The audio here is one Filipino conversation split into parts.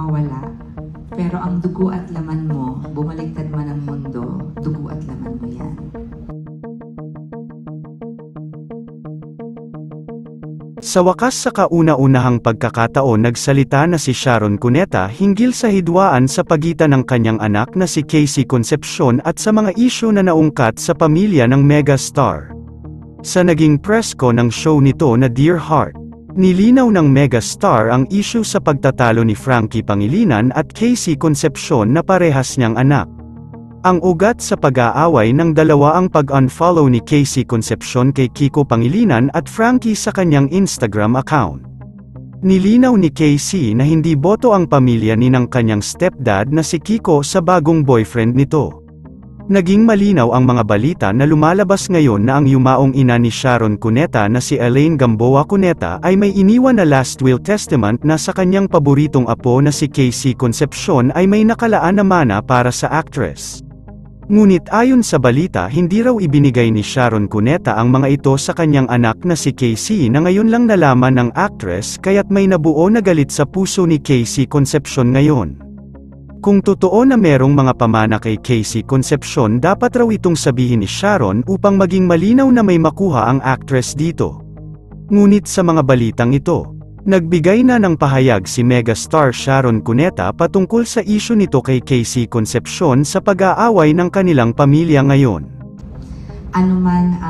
mawala. Pero ang dugo at laman mo, bumaliktad man ang mundo, dugo at laman mo yan. Sa wakas sa kauna-unahang pagkakataon nagsalita na si Sharon Cuneta hinggil sa hidwaan sa pagitan ng kanyang anak na si Casey Concepcion at sa mga isyu na naungkat sa pamilya ng megastar. Sa naging presko ng show nito na Dear Heart, nilinaw ng megastar ang isyu sa pagtatalo ni Frankie Pangilinan at Casey Concepcion na parehas niyang anak. Ang ugat sa pag-aaway ng dalawa ang pag-unfollow ni Casey Concepcion kay Kiko Pangilinan at Frankie sa kanyang Instagram account. Nilinaw ni Casey na hindi boto ang pamilya ni ng kanyang stepdad na si Kiko sa bagong boyfriend nito. Naging malinaw ang mga balita na lumalabas ngayon na ang yumaong ina ni Sharon Cuneta na si Elaine Gamboa Cuneta ay may iniwan na last will testament na sa kanyang paboritong apo na si Casey Concepcion ay may nakalaan na mana para sa actress. Ngunit ayon sa balita hindi raw ibinigay ni Sharon Cuneta ang mga ito sa kanyang anak na si Casey na ngayon lang nalaman ng actress kaya't may nabuo na galit sa puso ni Casey Concepcion ngayon. Kung totoo na merong mga pamana kay Casey Concepcion dapat raw itong sabihin ni Sharon upang maging malinaw na may makuha ang actress dito. Ngunit sa mga balitang ito, nagbigay na ng pahayag si megastar Sharon Cuneta patungkol sa isyu nito kay Casey Concepcion sa pag-aaway ng kanilang pamilya ngayon. Ano man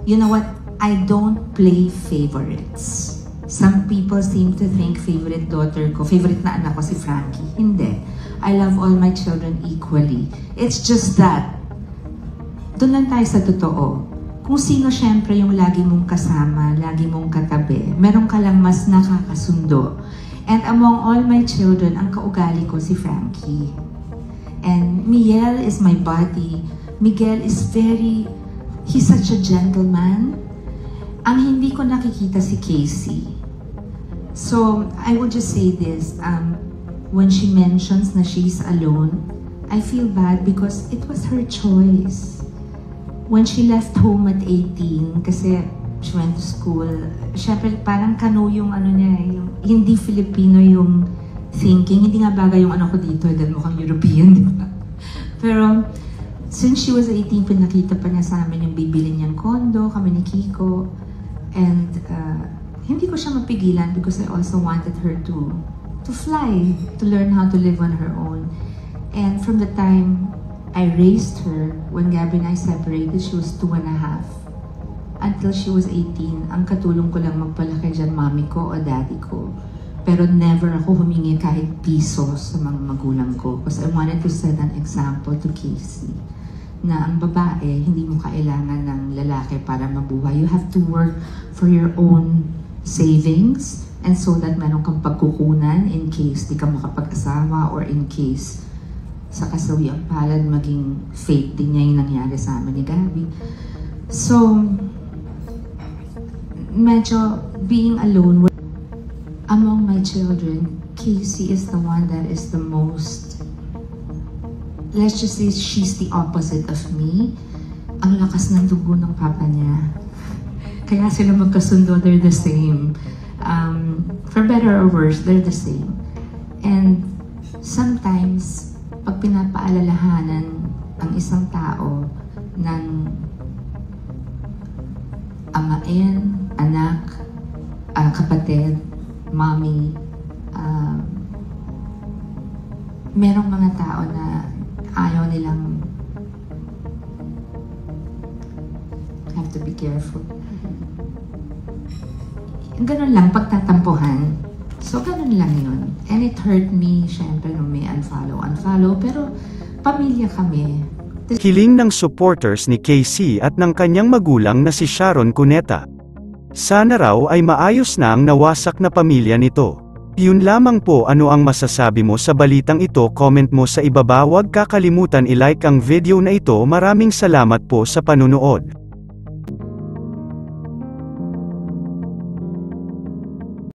you know what, I don't play favorites. Some people seem to think favorite daughter ko, favorite na anak ko si Frankie. Hindi. I love all my children equally. It's just that, doon lang tayo sa totoo. Kung sino syempre yung lagi mong kasama, lagi mong katabi, meron ka lang mas nakakasundo. And among all my children, ang kaugali ko si Frankie. And Miguel is my buddy. Miguel is he's such a gentleman. Ang hindi ko nakikita si Casey. So, I will just say this, when she mentions na she's alone, I feel bad because it was her choice. When she left home at 18, kasi she went to school, syempre parang kano yung ano niya, yung hindi Filipino yung thinking, hindi nga bagay yung ano ko dito, dahil mukhang European, di ba? Pero, since she was 18, pinakita pa niya sa amin yung bibili niyang kondo, kami ni Kiko, and hindi ko siya mapigilan because I also wanted her to fly, to learn how to live on her own. And from the time I raised her, when Gabby and I separated, she was 2.5. Until she was 18, ang katulong ko lang magpalaki dyan, mami ko o daddy ko. Pero never ako humingi kahit piso sa mga magulang ko because I wanted to set an example to Casey na ang babae, hindi mo kailangan ng lalaki para mabuhay. You have to work for your own savings and so that meron kang pagkukunan in case di ka makapag-asawa or in case sa kasawiang palad maging fate din niya yung nangyari sa amin ni Gabby. So, medyo being alone among my children, Casey is the one that is the most, let's just say she's the opposite of me. Ang lakas ng dugo ng papa niya. Kaya sila magkasundo, they're the same. For better or worse, they're the same. And sometimes, pag pinapaalalahanan ang isang tao ng amain, anak, kapatid, mommy, merong mga tao na ayaw nilang have to be careful. Ganun lang, pagtatampuhan. So, ganun lang yun. And it hurt me, syempre, nung may unfollow, pero pamilya kami. Hiling ng supporters ni Casey at ng kanyang magulang na si Sharon Cuneta. Sana raw ay maayos na ang nawasak na pamilya nito. Yun lamang po, ano ang masasabi mo sa balitang ito? Comment mo sa ibaba, huwag kakalimutan i-like ang video na ito. Maraming salamat po sa panunood.